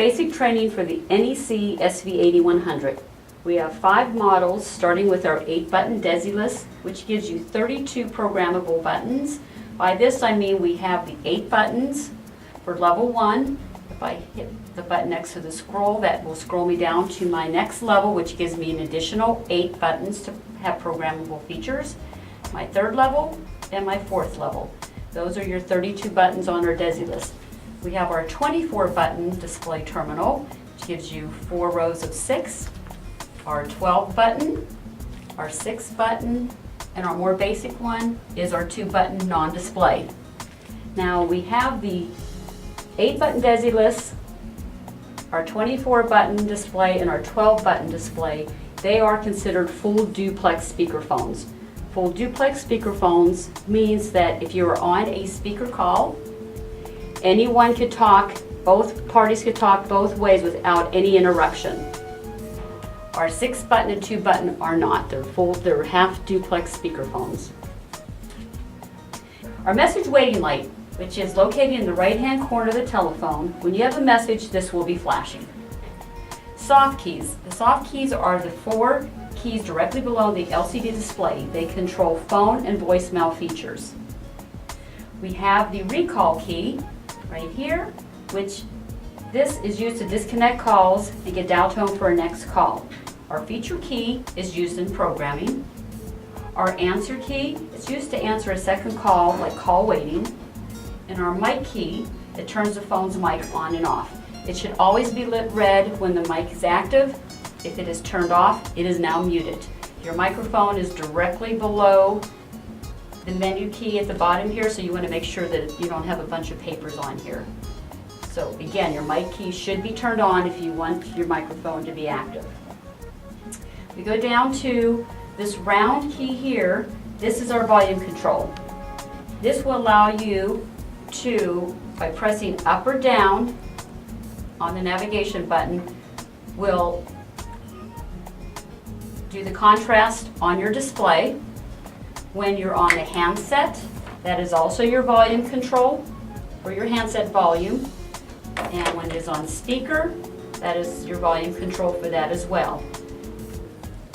basic training for the NEC SV8100. We have 5 models, starting with our 8-button DesiList, which gives you 32 programmable buttons. By this I mean we have the 8 buttons for level 1. If I hit the button next to the scroll, that will scroll me down to my next level, which gives me an additional 8 buttons to have programmable features. My 3rd level and my 4th level. Those are your 32 buttons on our DesiList. We have our 24-button display terminal, which gives you 4 rows of 6. Our 12-button, our 6-button, and our more basic one is our 2-button non-display. Now we have the 8-button DesiList, our 24-button display, and our 12-button display. They are considered full duplex speakerphones. Full duplex speakerphones means that if you are on a speaker call, anyone could talk, both parties could talk both ways without any interruption. Our 6-button and 2-button are not. They're half duplex speakerphones. Our message waiting light, which is located in the right-hand corner of the telephone, when you have a message, this will be flashing. Soft keys. The soft keys are the 4 keys directly below the LCD display. They control phone and voicemail features. We have the recall key right here, which this is used to disconnect calls and get dial tone for our next call. Our feature key is used in programming. Our answer key is used to answer a second call, like call waiting. And our mic key, it turns the phone's mic on and off. It should always be lit red when the mic is active. If it is turned off, it is now muted. Your microphone is directly below the menu key at the bottom here, so you want to make sure that you don't have a bunch of papers on here. So again, your mic key should be turned on if you want your microphone to be active. We go down to this round key here. This is our volume control. This will allow you to, by pressing up or down on the navigation button, will do the contrast on your display. When you're on the handset, that is also your volume control for your handset volume. And when it is on speaker, that is your volume control for that as well.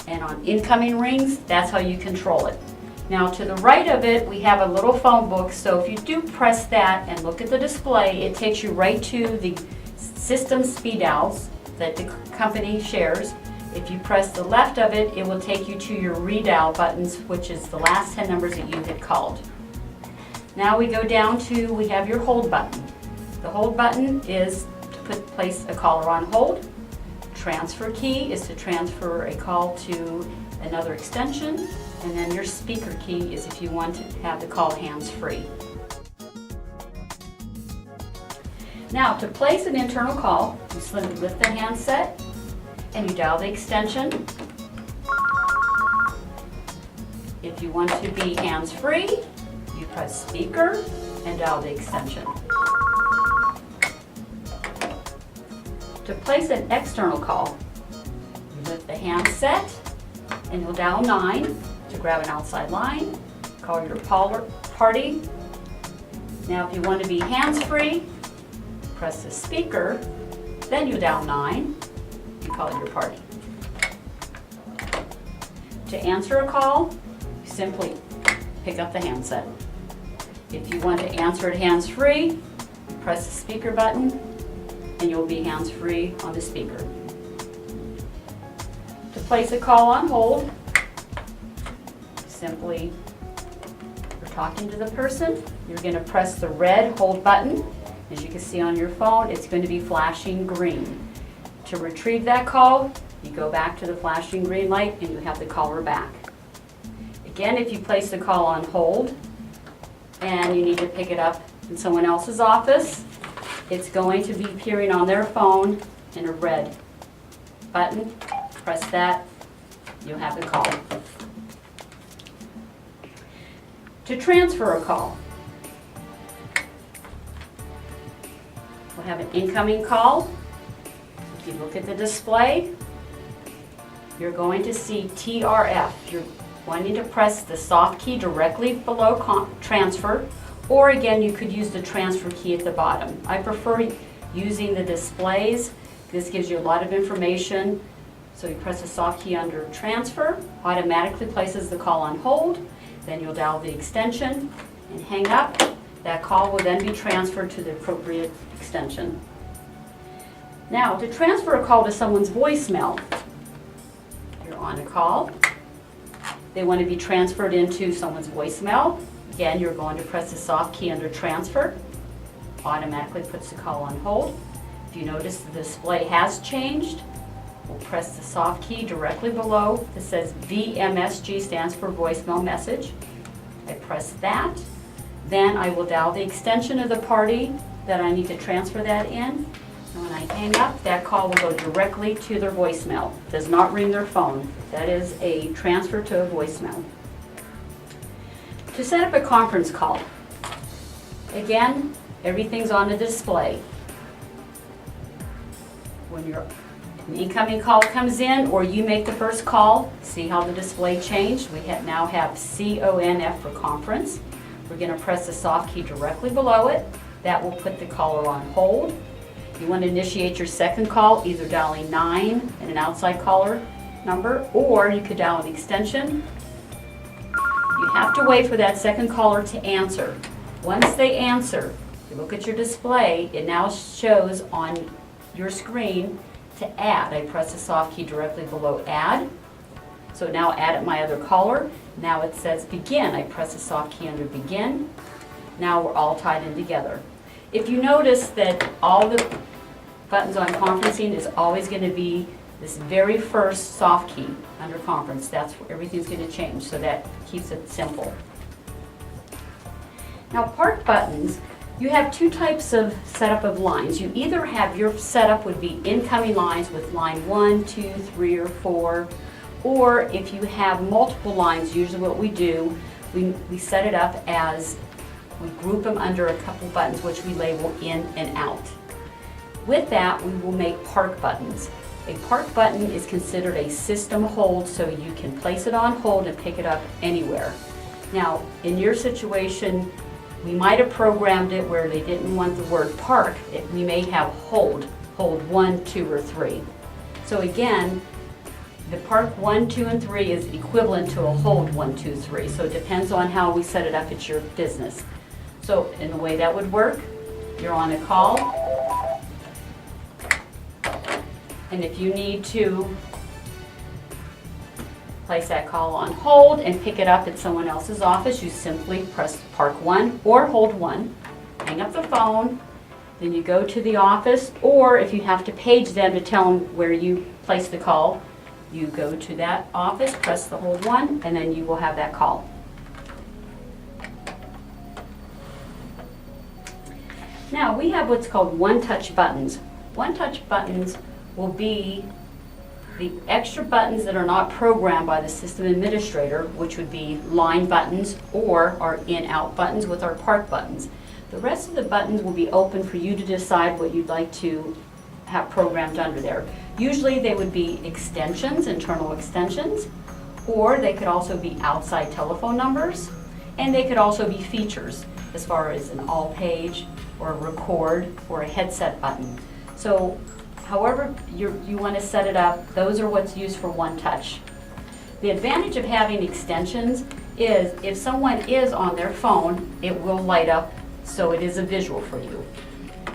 And on incoming rings, that's how you control it. Now to the right of it, we have a little phone book, so if you do press that and look at the display, it takes you right to the system speed dials that the company shares. If you press the left of it, it will take you to your redial buttons, which is the last 10 numbers that you had called. Now we go down to, we have your hold button. The hold button is to place a caller on hold. Transfer key is to transfer a call to another extension. And then your speaker key is if you want to have the call hands-free. Now to place an internal call, you simply lift the handset and you dial the extension. If you want to be hands-free, you press speaker and dial the extension. To place an external call, you lift the handset and you'll dial 9 to grab an outside line, call your party. Now if you want to be hands-free, press the speaker, then you dial 9 and call your party. To answer a call, you simply pick up the handset. If you want to answer it hands-free, press the speaker button and you'll be hands-free on the speaker. To place a call on hold, simply, you're talking to the person, you're going to press the red hold button. As you can see on your phone, it's going to be flashing green. To retrieve that call, you go back to the flashing green light and you have the caller back. Again, if you place the call on hold and you need to pick it up in someone else's office, it's going to be appearing on their phone in a red button. Press that, you'll have the call. To transfer a call, we'll have an incoming call. If you look at the display, you're going to see TRF. You're wanting to press the soft key directly below transfer, or again, you could use the transfer key at the bottom. I prefer using the displays This gives you a lot of information. So you press the soft key under transfer, automatically places the call on hold. Then you'll dial the extension and hang up. That call will then be transferred to the appropriate extension. Now, to transfer a call to someone's voicemail, you're on a call. They want to be transferred into someone's voicemail. Again, you're going to press the soft key under transfer. Automatically puts the call on hold. If you notice the display has changed, we'll press the soft key directly below. It says VMSG, stands for voicemail message. I press that. Then I will dial the extension of the party that I need to transfer that in. And when I hang up, that call will go directly to their voicemail. It does not ring their phone. That is a transfer to a voicemail. To set up a conference call, again, everything's on the display. When an incoming call comes in or you make the first call, see how the display changed? We now have CONF for conference. We're going to press the soft key directly below it. That will put the caller on hold. You want to initiate your second call, either dialing 9 and an outside caller number, or you could dial an extension. You have to wait for that second caller to answer. Once they answer, you look at your display, it now shows on your screen to add. I press the soft key directly below add. So now added my other caller. Now it says begin. I press the soft key under begin. Now we're all tied in together. If you notice that all the buttons on conferencing is always going to be this very first soft key under conference. That's where everything's going to change, so that keeps it simple. Now park buttons, you have two types of setup of lines. You either have your setup would be incoming lines with line 1, 2, 3, or 4, or if you have multiple lines, usually what we do, we set it up as, we group them under a couple buttons which we label in and out. With that, we will make park buttons. A park button is considered a system hold, so you can place it on hold and pick it up anywhere. Now, in your situation, we might have programmed it where they didn't want the word park. We may have hold 1, 2, or 3. So again, the park 1, 2, and 3 is equivalent to a hold 1, 2, 3. So it depends on how we set it up at your business. So in the way that would work, you're on a call, and if you need to place that call on hold and pick it up at someone else's office, you simply press park 1 or hold 1, hang up the phone, then you go to the office, or if you have to page them to tell them where you place the call, you go to that office, press the hold 1, and then you will have that call. Now we have what's called one-touch buttons. One-touch buttons will be the extra buttons that are not programmed by the system administrator, which would be line buttons or our in-out buttons with our park buttons. The rest of the buttons will be open for you to decide what you'd like to have programmed under there. Usually they would be extensions, internal extensions, or they could also be outside telephone numbers, and they could also be features as far as an all page or a record or a headset button. So however you want to set it up, those are what's used for one touch. The advantage of having extensions is if someone is on their phone, it will light up, so it is a visual for you.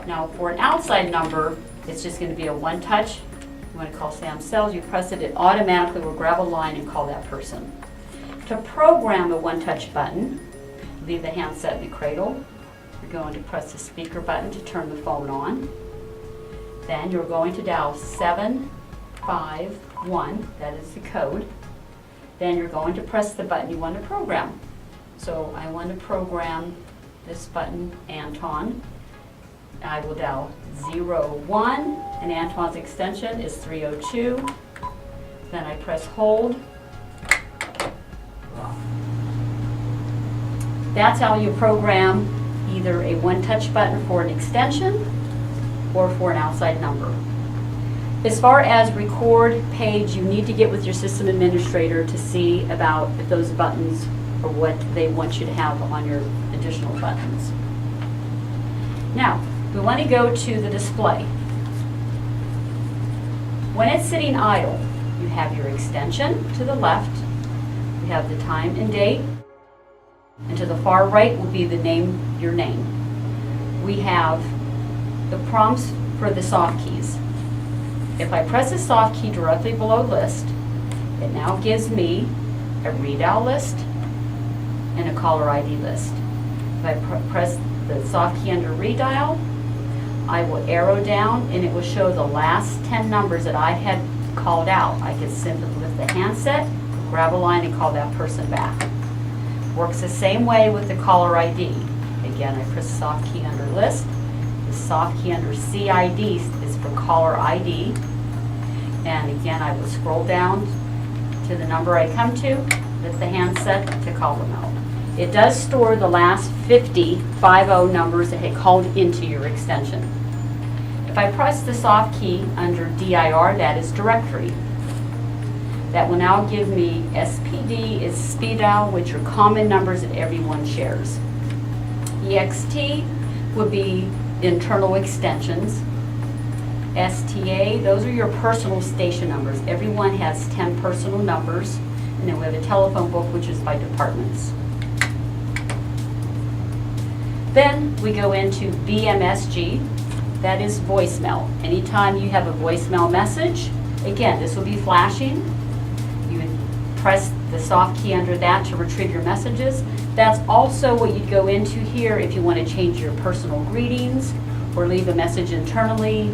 Now for an outside number, it's just going to be a one touch. You want to call Sam Sells, you press it, it automatically will grab a line and call that person. To program a one touch button, leave the handset in the cradle. You're going to press the speaker button to turn the phone on. Then you're going to dial 751, that is the code. Then you're going to press the button you want to program. So I want to program this button, Anton. I will dial 01, and Anton's extension is 302. Then I press hold. That's how you program either a one-touch button for an extension or for an outside number. As far as record page, you need to get with your system administrator to see about if those buttons are what they want you to have on your additional buttons. Now, we want to go to the display. When it's sitting idle, you have your extension to the left, we have the time and date, and to the far right will be the name, your name. We have the prompts for the soft keys. If I press the soft key directly below list, it now gives me a redial list and a caller ID list. If I press the soft key under redial, I will arrow down and it will show the last 10 numbers that I had called out. I could simply lift the handset, grab a line and call that person back. Works the same way with the caller ID. Again, I press soft key under list. The soft key under CID is for caller ID. And again, I will scroll down to the number I come to, lift the handset to call them out. It does store the last 50 numbers that had called into your extension. If I press the soft key under DIR, that is directory. That will now give me SPD is speed dial, which are common numbers that everyone shares. EXT would be internal extensions. STA, those are your personal station numbers. Everyone has 10 personal numbers. And then we have a telephone book, which is by departments. Then we go into VMSG, that is voicemail. Anytime you have a voicemail message, again, this will be flashing. You would press the soft key under that to retrieve your messages. That's also what you'd go into here if you want to change your personal greetings or leave a message internally,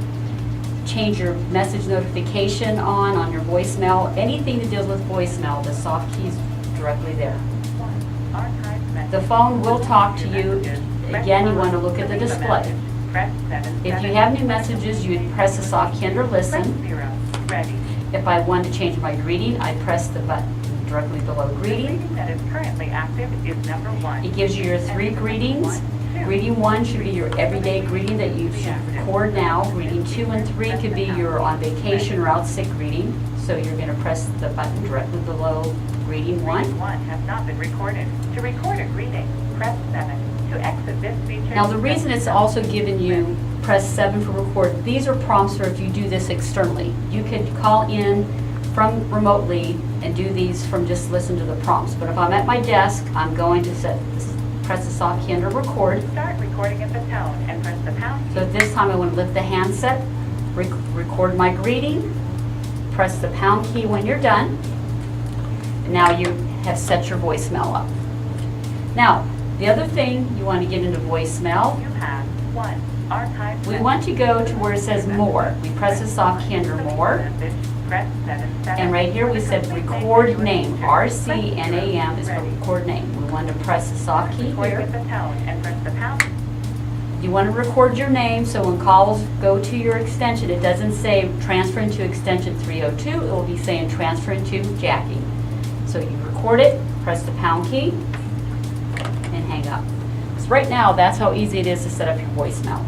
change your message notification on your voicemail, anything that deals with voicemail, the soft key's directly there. The phone will talk to you. Again, you want to look at the display. If you have new messages, you would press the soft key under listen. If I want to change my greeting, I press the button directly below greeting. That is currently active is number 1. It gives you your 3 greetings. Greeting 1 should be your everyday greeting that you should record now. Greeting 2 and 3 could be your on vacation or out sick greeting. So you're going to press the button directly below greeting 1. Greeting 1 has not been recorded. To record a greeting, press 7. To exit this feature. Now the reason it's also given you press 7 for record, these are prompts for if you do this externally. You could call in from remotely and do these from just listen to the prompts. But if I'm at my desk, I'm going to press the soft key under record. Start recording at the tone and press the pound key. So at this time I want to lift the handset, record my greeting, press the pound key when you're done, and now you have set your voicemail up. Now, the other thing you want to get into voicemail, You have 1 archive. we want to go to where it says more. We press the soft key under more, Press 7. and right here we said record name. RCNAM is for record name. We want to press the soft key Recording here. at the tone and press the pound key. You want to record your name so when calls go to your extension, it doesn't say transferring to extension 302, it will be saying transferring to Jackie. So you record it, press the pound key, and hang up. So right now, that's how easy it is to set up your voicemail.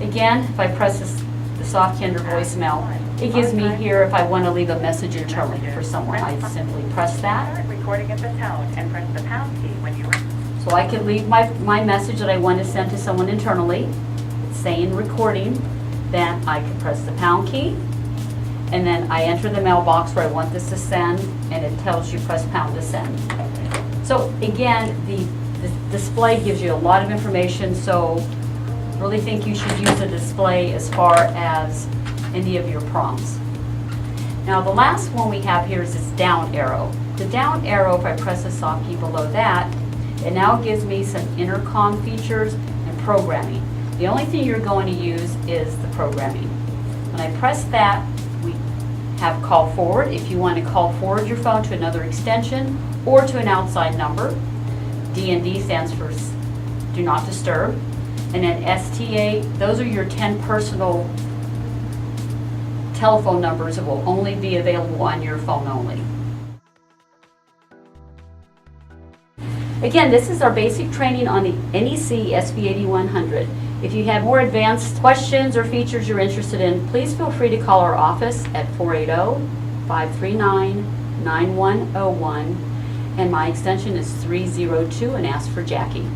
Again, if I press the soft key under voicemail, it gives me here if I want to leave a message internally for someone. I simply press that. Start recording at the tone and press the pound key when you are. So I could leave my message that I want to send to someone internally. It's saying recording. Then I can press the pound key. And then I enter the mailbox where I want this to send, and it tells you press pound to send. So again, the display gives you a lot of information, so I really think you should use the display as far as any of your prompts. Now the last one we have here is this down arrow. The down arrow, if I press the soft key below that, it now gives me some intercom features and programming. The only thing you're going to use is the programming. When I press that, we have call forward. If you want to call forward your phone to another extension or to an outside number, DND stands for do not disturb. And then STA, those are your 10 personal telephone numbers that will only be available on your phone only. Again, this is our basic training on the NEC SV8100. If you have more advanced questions or features you're interested in, please feel free to call our office at 480-539-9101, and my extension is 302, and ask for Jackie.